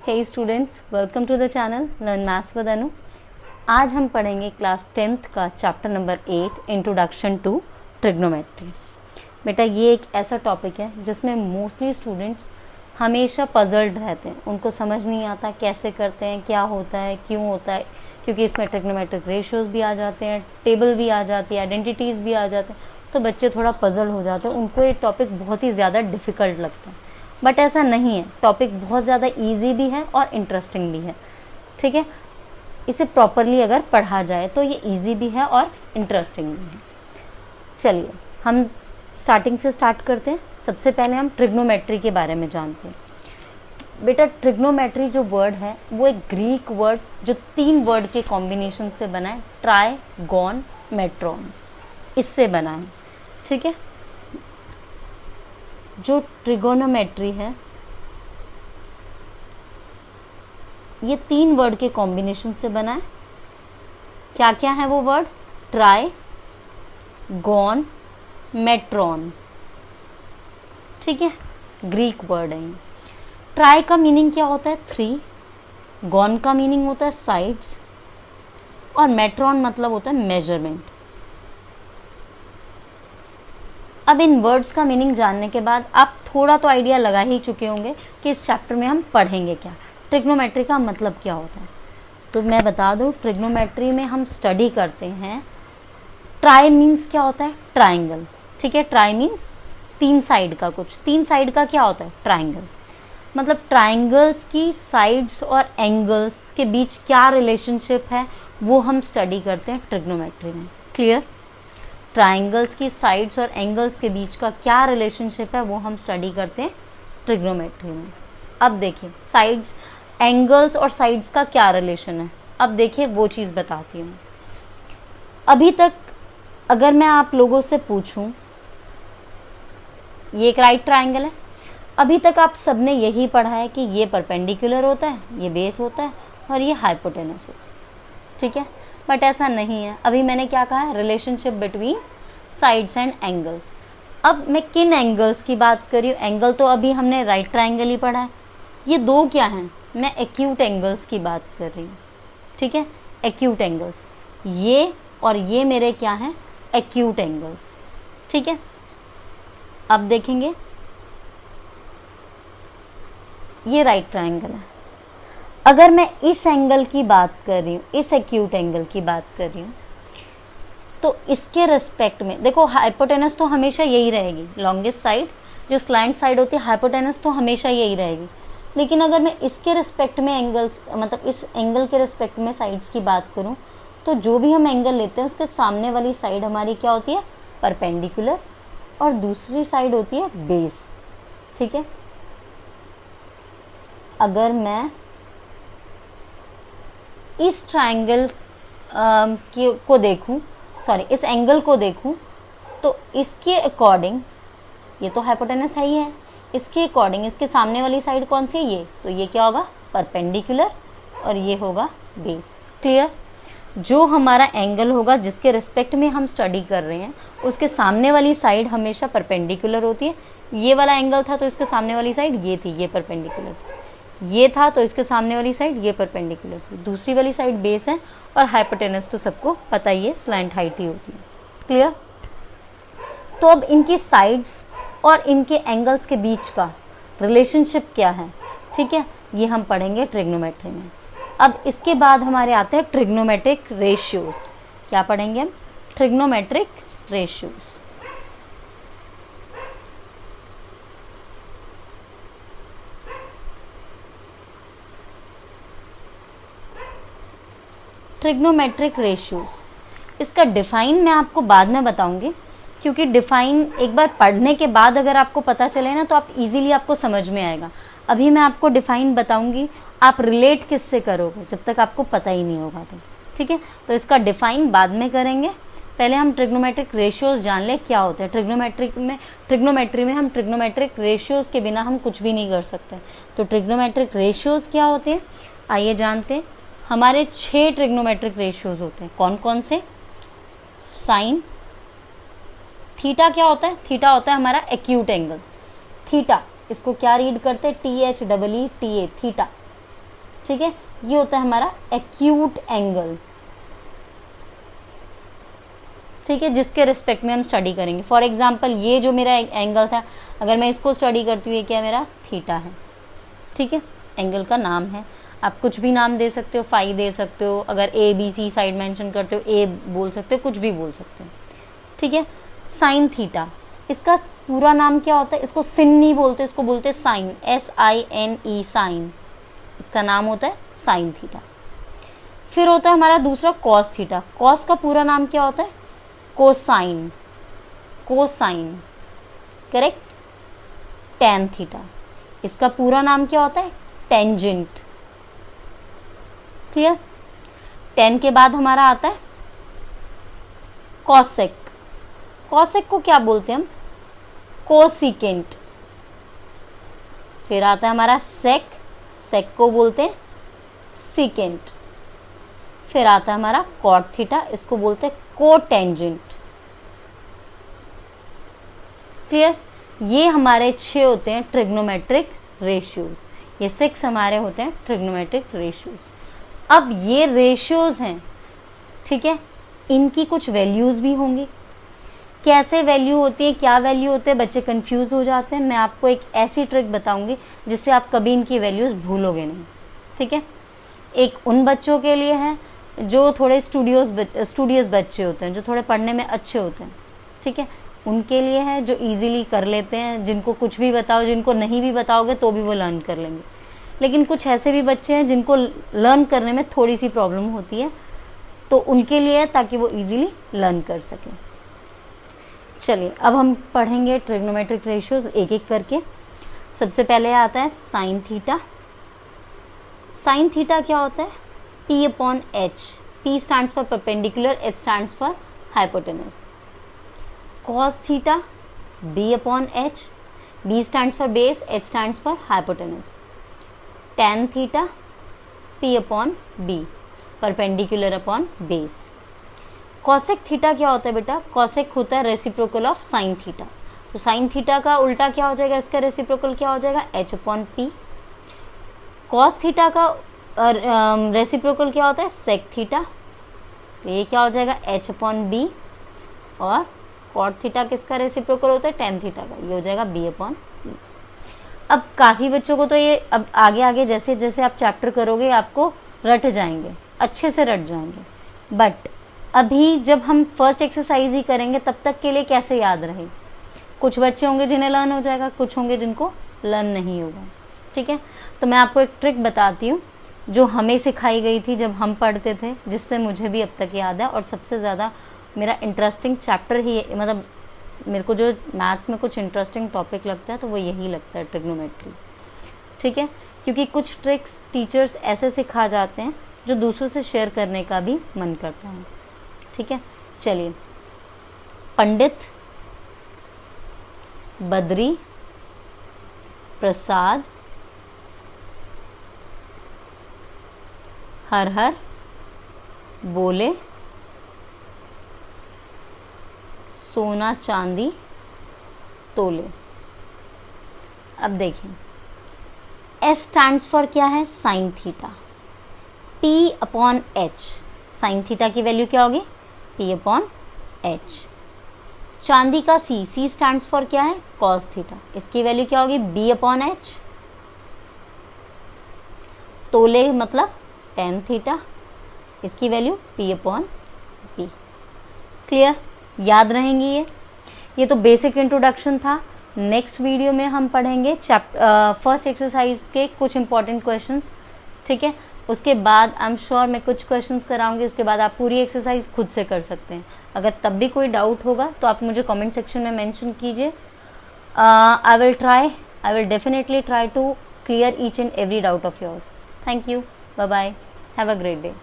Hey students, welcome to the channel Learn Maths with Anu। आज हम पढ़ेंगे class 10th का chapter number 8 introduction to trigonometry. बेटा ये एक ऐसा टॉपिक है जिसमें मोस्टली स्टूडेंट्स हमेशा पजल्ड रहते हैं, उनको समझ नहीं आता कैसे करते हैं, क्या होता है, क्यों होता है, क्योंकि इसमें ट्रिग्नोमेट्रिक रेशियोज भी आ जाते हैं, टेबल भी आ जाती है, आइडेंटिटीज़ भी आ जाते हैं, तो बच्चे थोड़ा पजल हो जाते हैं, उनको ये टॉपिक बहुत ही ज़्यादा डिफ़िकल्ट लगता है। बट ऐसा नहीं है, टॉपिक बहुत ज़्यादा इजी भी है और इंटरेस्टिंग भी है। ठीक है, इसे प्रॉपरली अगर पढ़ा जाए तो ये इजी भी है और इंटरेस्टिंग भी है। चलिए हम स्टार्टिंग से स्टार्ट करते हैं। सबसे पहले हम ट्रिग्नोमेट्री के बारे में जानते हैं। बेटा ट्रिग्नोमेट्री जो वर्ड है वो एक ग्रीक वर्ड जो 3 वर्ड के कॉम्बिनेशन से बना है, ट्राइगोन मेट्रॉन, इससे बना है। ठीक है, जो ट्रिगोनोमेट्री है ये 3 वर्ड के कॉम्बिनेशन से बना है। क्या क्या है वो वर्ड? Try, gone, मेट्रॉन। ठीक है, ग्रीक वर्ड है। ट्राई का मीनिंग क्या होता है? 3। गॉन का मीनिंग होता है साइड्स, और मेट्रॉन मतलब होता है मेजरमेंट। अब इन वर्ड्स का मीनिंग जानने के बाद आप थोड़ा तो आइडिया लगा ही चुके होंगे कि इस चैप्टर में हम पढ़ेंगे क्या, ट्रिग्नोमेट्री का मतलब क्या होता है। तो मैं बता दूं, ट्रिग्नोमेट्री में हम स्टडी करते हैं। ट्राई मीन्स क्या होता है? ट्राइंगल। ठीक है, ट्राई मीन्स 3 साइड का कुछ। 3 साइड का क्या होता है? ट्राइंगल। मतलब ट्राइंगल्स की साइड्स और एंगल्स के बीच क्या रिलेशनशिप है वो हम स्टडी करते हैं ट्रिग्नोमेट्री में। क्लियर? ट्राइंगल्स की साइड्स और एंगल्स के बीच का क्या रिलेशनशिप है वो हम स्टडी करते हैं ट्रिग्नोमेट्री में। अब देखिए साइड्स, एंगल्स और साइड्स का क्या रिलेशन है, अब देखिए वो चीज़ बताती हूँ। अभी तक अगर मैं आप लोगों से पूछूं, ये एक राइट ट्राइंगल है, अभी तक आप सबने यही पढ़ा है कि ये परपेंडिकुलर होता है, ये बेस होता है और ये हाइपोटेनस होता है। ठीक है, बट ऐसा नहीं है। अभी मैंने क्या कहा है? Relationship between sides and angles. अब मैं किन एंगल्स की बात कर रही हूँ? एंगल तो अभी हमने राइट ट्राइंगल ही पढ़ा है। ये 2 क्या हैं? मैं एक्यूट एंगल्स की बात कर रही हूँ। ठीक है, एक्यूट एंगल्स, ये और ये मेरे क्या हैं? Acute angles. ठीक है, अब देखेंगे ये राइट ट्राइंगल है। अगर मैं इस एंगल की बात कर रही हूँ, इस एक्यूट एंगल की बात कर रही हूँ, तो इसके रिस्पेक्ट में देखो हाइपोटेनस तो हमेशा यही रहेगी, लॉन्गेस्ट साइड जो स्लैंट साइड होती है, हाइपोटेनस तो हमेशा यही रहेगी। लेकिन अगर मैं इसके रिस्पेक्ट में एंगल्स, मतलब इस एंगल के रिस्पेक्ट में साइड्स की बात करूँ, तो जो भी हम एंगल लेते हैं उसके सामने वाली साइड हमारी क्या होती है? परपेंडिकुलर, और दूसरी साइड होती है बेस। ठीक है, अगर मैं इस ट्राइंगल को देखूं, सॉरी इस एंगल को देखूं, तो इसके अकॉर्डिंग, ये तो हाइपोटेनस है ही है, इसके अकॉर्डिंग इसके सामने वाली साइड कौन सी है? ये, तो ये क्या होगा? परपेंडिकुलर, और ये होगा बेस। क्लियर? जो हमारा एंगल होगा जिसके रिस्पेक्ट में हम स्टडी कर रहे हैं उसके सामने वाली साइड हमेशा परपेंडिकुलर होती है। ये वाला एंगल था तो इसके सामने वाली साइड ये थी, ये परपेंडिकुलर थी। ये था तो इसके सामने वाली साइड ये परपेंडिकुलर थी। दूसरी वाली साइड बेस है, और हाइपोटेनस तो सबको पता ही है, स्लैंट हाइट ही होती है। क्लियर? तो अब इनकी साइड्स और इनके एंगल्स के बीच का रिलेशनशिप क्या है? ठीक है, ये हम पढ़ेंगे ट्रिग्नोमेट्री में। अब इसके बाद हमारे आते हैं ट्रिग्नोमेट्रिक रेशियोज। क्या पढ़ेंगे हम? Trigonometric ratios. ट्रिग्नोमेट्रिक रेशियोज, इसका डिफाइन मैं आपको बाद में बताऊंगी, क्योंकि डिफाइन एक बार पढ़ने के बाद अगर आपको पता चले ना तो आप इजीली आपको समझ में आएगा। अभी मैं आपको डिफाइन बताऊंगी, आप रिलेट किससे करोगे जब तक आपको पता ही नहीं होगा तो। ठीक है, तो इसका डिफाइन बाद में करेंगे, पहले हम ट्रिग्नोमेट्रिक रेशियोज जान ले क्या होते हैं। ट्रिग्नोमेट्री में हम ट्रिग्नोमेट्रिक रेशियोज के बिना हम कुछ भी नहीं कर सकते। तो ट्रिग्नोमेट्रिक रेशियोज क्या होते हैं आइए जानते हैं। हमारे 6 ट्रिग्नोमेट्रिक रेशियोज होते हैं। कौन कौन से? साइन, थीटा क्या होता है? थीटा होता है हमारा एक्यूट एंगल। थीटा इसको क्या रीड करते हैं? THEETA, theta. ठीक है, ये होता है हमारा एक्यूट एंगल, ठीक है, जिसके रिस्पेक्ट में हम स्टडी करेंगे। फॉर एग्जाम्पल ये जो मेरा एंगल था, अगर मैं इसको स्टडी करती हूँ, ये क्या मेरा थीटा है, ठीक है, एंगल का नाम है। आप कुछ भी नाम दे सकते हो, फाई दे सकते हो, अगर A B C side mention करते हो ए बोल सकते हो, कुछ भी बोल सकते हो, ठीक है। साइन थीटा, इसका पूरा नाम क्या होता है? इसको सिन नहीं बोलते, इसको बोलते हैं साइन, SINE, साइन, इसका नाम होता है साइन थीटा। फिर होता है हमारा दूसरा कॉस थीटा। कॉस का पूरा नाम क्या होता है? Cosine, cosine, correct. Tan theta, इसका पूरा नाम क्या होता है? Tangent, clear. टेन के बाद हमारा आता है कॉसेक। कॉसेक को क्या बोलते हैं हम? कोसिकेंट। फिर आता है हमारा सेक, सेक को बोलते हैं सिकेंट। फिर आता है हमारा कॉट थीटा, इसको बोलते हैं कोटेंजेंट, क्लियर। ये हमारे 6 होते हैं ट्रिग्नोमेट्रिक रेशियोज, ये 6 हमारे होते हैं ट्रिग्नोमेट्रिक रेशियोज। अब ये रेशियोज हैं, ठीक है, इनकी कुछ वैल्यूज भी होंगी। कैसे वैल्यू होती है, क्या वैल्यू होते हैं, बच्चे कंफ्यूज हो जाते हैं। मैं आपको एक ऐसी ट्रिक बताऊंगी जिससे आप कभी इनकी वैल्यूज भूलोगे नहीं, ठीक है। एक उन बच्चों के लिए है जो थोड़े स्टूडियस बच्चे होते हैं, जो थोड़े पढ़ने में अच्छे होते हैं, ठीक है, उनके लिए है, जो इजीली कर लेते हैं, जिनको कुछ भी बताओ, जिनको नहीं भी बताओगे तो भी वो लर्न कर लेंगे। लेकिन कुछ ऐसे भी बच्चे हैं जिनको लर्न करने में थोड़ी सी प्रॉब्लम होती है, तो उनके लिए है ताकि वो इजीली लर्न कर सकें। चलिए अब हम पढ़ेंगे ट्रिग्नोमेट्रिक रेशियोज एक एक करके। सबसे पहले आता है साइन थीटा। साइन थीटा क्या होता है? P/H। P stands for perpendicular, H stands for hypotenuse. Cos theta, B/H। B stands for base, H stands for hypotenuse. Tan theta, P/B, perpendicular upon base. Cosec theta क्या होता है बेटा? Cosec होता है reciprocal of sine theta. तो sine theta का उल्टा क्या हो जाएगा? इसका रेसिप्रोकल क्या हो जाएगा? H/P। कॉस थीटा का रेसिप्रोकल क्या होता है? Sec theta. तो ये क्या हो जाएगा? H/B। और कॉट थीटा किसका रेसिप्रोकल होता है? टैन थीटा का, ये हो जाएगा B/B। अब काफ़ी बच्चों को तो ये अब आगे आगे जैसे जैसे आप चैप्टर करोगे आपको रट जाएंगे, अच्छे से रट जाएंगे। बट अभी जब हम फर्स्ट एक्सरसाइज ही करेंगे तब तक के लिए कैसे याद रहे? कुछ बच्चे होंगे जिन्हें लर्न हो जाएगा, कुछ होंगे जिनको लर्न नहीं होगा, ठीक है। तो मैं आपको एक ट्रिक बताती हूँ जो हमें सिखाई गई थी जब हम पढ़ते थे, जिससे मुझे भी अब तक याद है। और सबसे ज़्यादा मेरा इंटरेस्टिंग चैप्टर ही, मतलब मेरे को जो मैथ्स में कुछ इंटरेस्टिंग टॉपिक लगता है तो वो यही लगता है, ट्रिग्नोमेट्री, ठीक है। क्योंकि कुछ ट्रिक्स टीचर्स ऐसे सिखा जाते हैं जो दूसरों से शेयर करने का भी मन करता है, ठीक है। चलिए, पंडित, बद्री, प्रसाद, हर हर, बोले, सोना चांदी तोले। अब देखिए, S स्टैंड्स फॉर क्या है? Sine theta. P/H, sine theta की वैल्यू क्या होगी? P/H। चांदी का C स्टैंड्स फॉर क्या है? कॉस थीटा, इसकी वैल्यू क्या होगी? B/H। तोले मतलब टैन थीटा, इसकी वैल्यू P/B। क्लियर? याद रहेंगी ये तो बेसिक इंट्रोडक्शन था। नेक्स्ट वीडियो में हम पढ़ेंगे फर्स्ट एक्सरसाइज के कुछ इंपॉर्टेंट क्वेश्चंस, ठीक है। उसके बाद आई एम श्योर मैं कुछ क्वेश्चंस कराऊंगी, उसके बाद आप पूरी एक्सरसाइज खुद से कर सकते हैं। अगर तब भी कोई डाउट होगा तो आप मुझे कमेंट सेक्शन में मेंशन कीजिए। I will definitely try to clear each and every doubt of yours. Thank you, bye bye, have a great day.